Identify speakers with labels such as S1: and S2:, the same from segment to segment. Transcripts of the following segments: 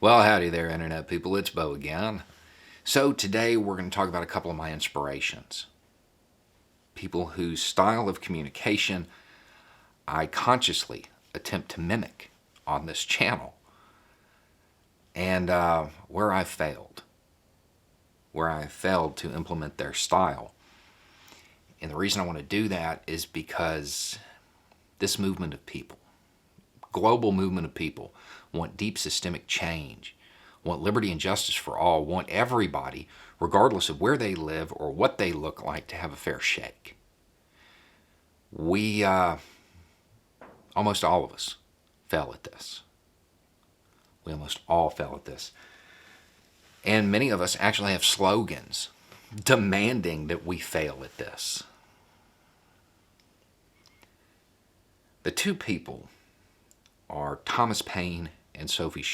S1: Well, howdy there, Internet people. It's Bo again. So, today we're going to talk about a couple of my inspirations. People whose style of communication I consciously attempt to mimic on this channel. And where I failed. Where I failed to implement their style. And the reason I want to do that is because this movement of people, global movement of people, want deep systemic change, want liberty and justice for all, want everybody, regardless of where they live or what they look like, to have a fair shake. We, almost all of us, fail at this. We almost all fail at this. And many of us actually have slogans demanding that we fail at this. The two people are Thomas Paine and Sophie.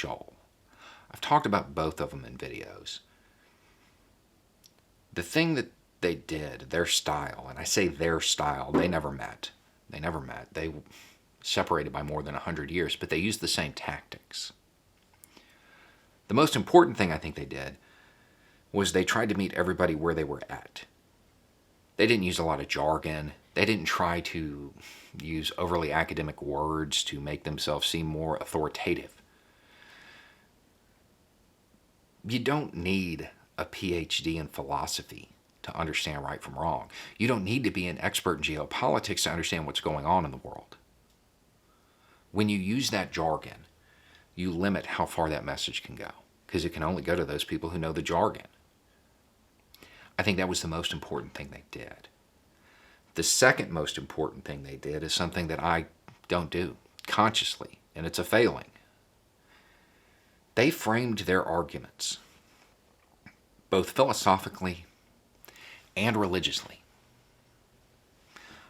S1: I've talked about both of them in videos. The thing that they did, their style, and I say their style, they never met. They separated by more than 100 years, but they used the same tactics. The most important thing I think they did was they tried to meet everybody where they were at. They didn't use a lot of jargon. They didn't try to use overly academic words to make themselves seem more authoritative. You don't need a PhD in philosophy to understand right from wrong. You don't need to be an expert in geopolitics to understand what's going on in the world. When you use that jargon, you limit how far that message can go, because it can only go to those people who know the jargon. I think that was the most important thing they did. The second most important thing they did is something that I don't do consciously, and it's a failing. They framed their arguments, both philosophically and religiously.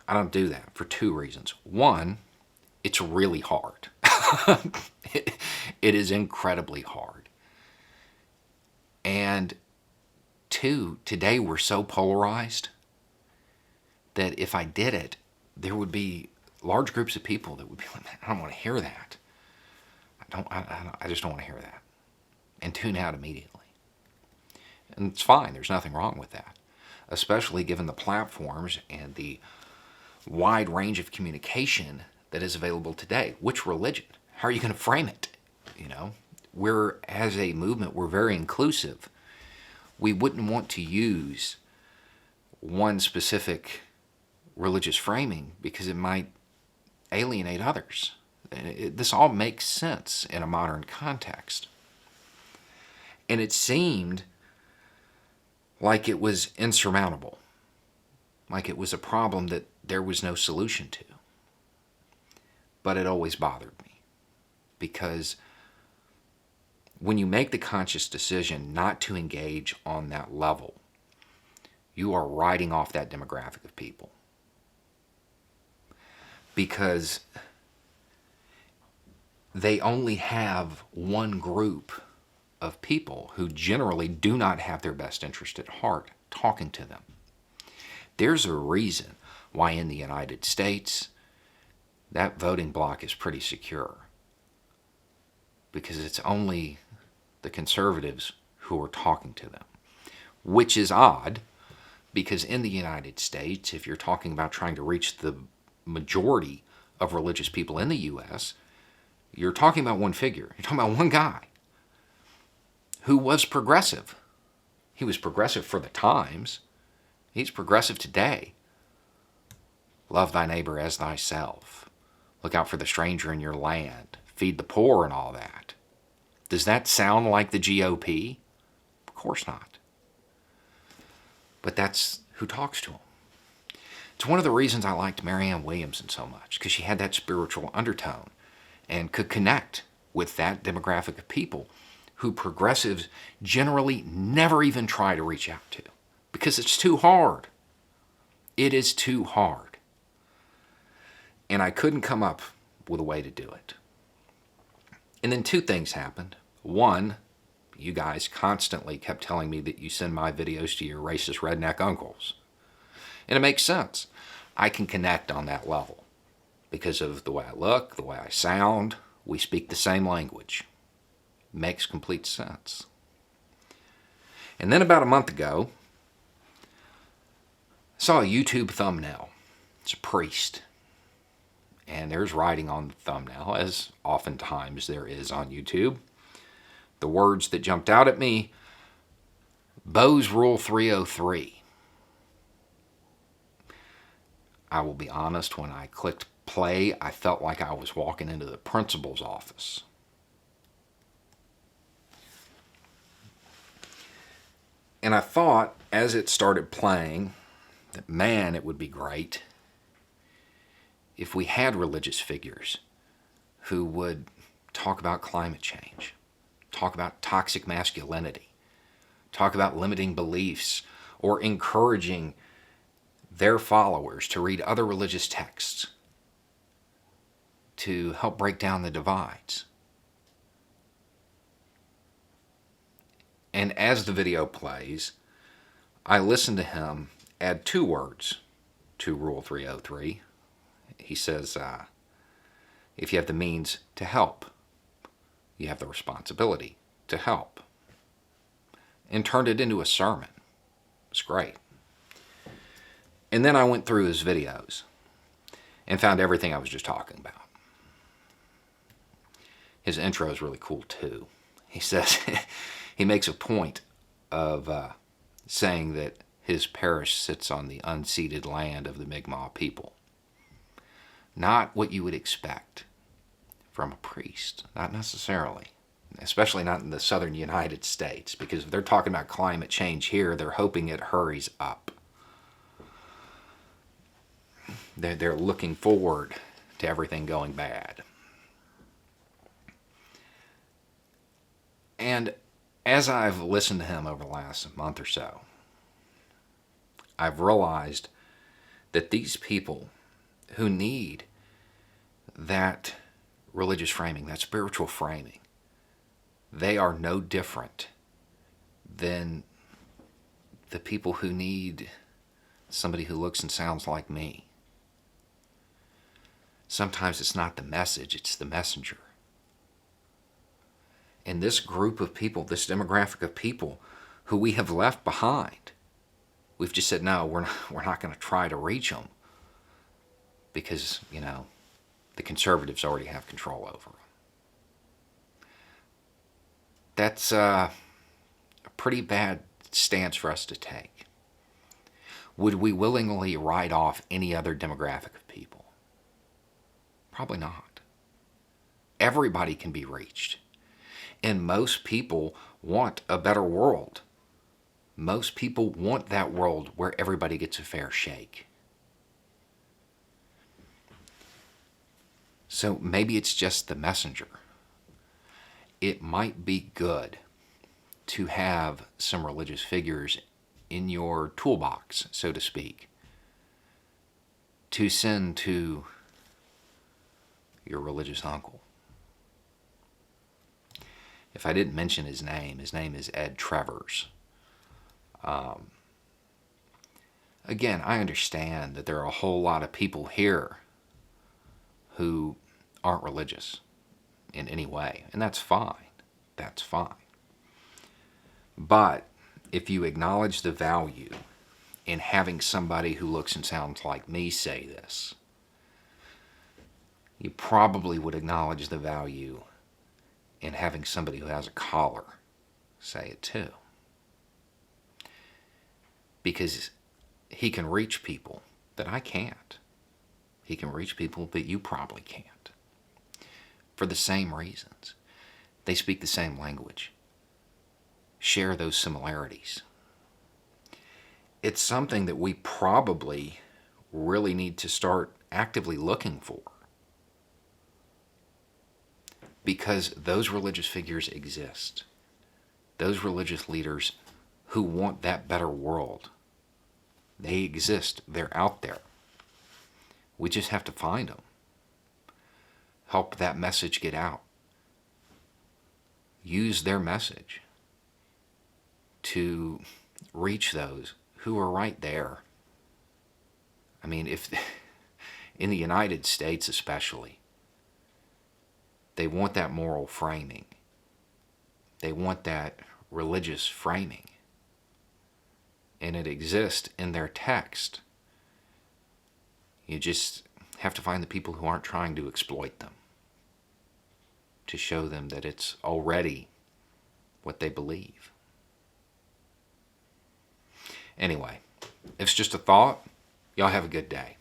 S1: I don't do that for two reasons. One, it's really hard. It is incredibly hard. And two, today we're so polarized that if I did it, there would be large groups of people that would be like, I don't want to hear that. I just don't want to hear that. And tune out immediately. And it's fine. There's nothing wrong with that. Especially given the platforms and the wide range of communication that is available today. Which religion? How are you going to frame it? As a movement, we're very inclusive. We wouldn't want to use one specific religious framing because it might alienate others. This all makes sense in a modern context. And it seemed like it was insurmountable, like it was a problem that there was no solution to. But it always bothered me, because when you make the conscious decision not to engage on that level, you are writing off that demographic of people. Because they only have one group of people who generally do not have their best interest at heart talking to them. There's a reason why in the United States that voting bloc is pretty secure. Because it's only the conservatives who are talking to them. Which is odd, because in the United States, if you're talking about trying to reach the majority of religious people in the U.S., you're talking about one figure. You're talking about one guy who was progressive. He was progressive for the times. He's progressive today. Love thy neighbor as thyself. Look out for the stranger in your land. Feed the poor and all that. Does that sound like the GOP? Of course not. But that's who talks to him. It's one of the reasons I liked Marianne Williamson so much, because she had that spiritual undertone and could connect with that demographic of people who progressives generally never even try to reach out to, because it's too hard. It is too hard. And I couldn't come up with a way to do it. And then two things happened. One, you guys constantly kept telling me that you send my videos to your racist redneck uncles. And it makes sense. I can connect on that level because of the way I look, the way I sound. We speak the same language. makes complete sense. And then about a month ago, I saw a YouTube thumbnail. It's a priest. And there's writing on the thumbnail, as oftentimes there is on YouTube. The words that jumped out at me, Bo's Rule 303. I will be honest, when I clicked play, I felt like I was walking into the principal's office. And I thought, as it started playing, that man, it would be great if we had religious figures who would talk about climate change, talk about toxic masculinity, talk about limiting beliefs, or encouraging their followers to read other religious texts to help break down the divides. And as the video plays, I listen to him add 2 words to Rule 303. He says, if you have the means to help, you have the responsibility to help. And turned it into a sermon. It's great. And then I went through his videos and found everything I was just talking about. His intro is really cool too. He says, he makes a point of saying that his parish sits on the unceded land of the Mi'kmaq people. Not what you would expect from a priest, not necessarily. Especially not in the southern United States, because if they're talking about climate change here, they're hoping it hurries up. They're looking forward to everything going bad. And as I've listened to him over the last month or so, I've realized that these people who need that religious framing, that spiritual framing, they are no different than the people who need somebody who looks and sounds like me. Sometimes it's not the message, it's the messenger. And this group of people, this demographic of people who we have left behind, we've just said, no, we're not going to try to reach them because, the conservatives already have control over them. That's a pretty bad stance for us to take. Would we willingly write off any other demographic of people? Probably not. Everybody can be reached. And most people want a better world. Most people want that world where everybody gets a fair shake. So maybe it's just the messenger. It might be good to have some religious figures in your toolbox, so to speak, to send to your religious uncle. If I didn't mention his name is Ed Trevors. Again, I understand that there are a whole lot of people here who aren't religious in any way, and that's fine. That's fine. But if you acknowledge the value in having somebody who looks and sounds like me say this, you probably would acknowledge the value in having somebody who has a collar say it too. Because he can reach people that I can't. He can reach people that you probably can't. For the same reasons. They speak the same language. Share those similarities. It's something that we probably really need to start actively looking for. Because those religious figures exist. Those religious leaders who want that better world. They exist. They're out there. We just have to find them. Help that message get out. Use their message to reach those who are right there. I mean, if in the United States especially, they want that moral framing. They want that religious framing. And it exists in their text. You just have to find the people who aren't trying to exploit them, to show them that it's already what they believe. Anyway, it's just a thought. Y'all have a good day.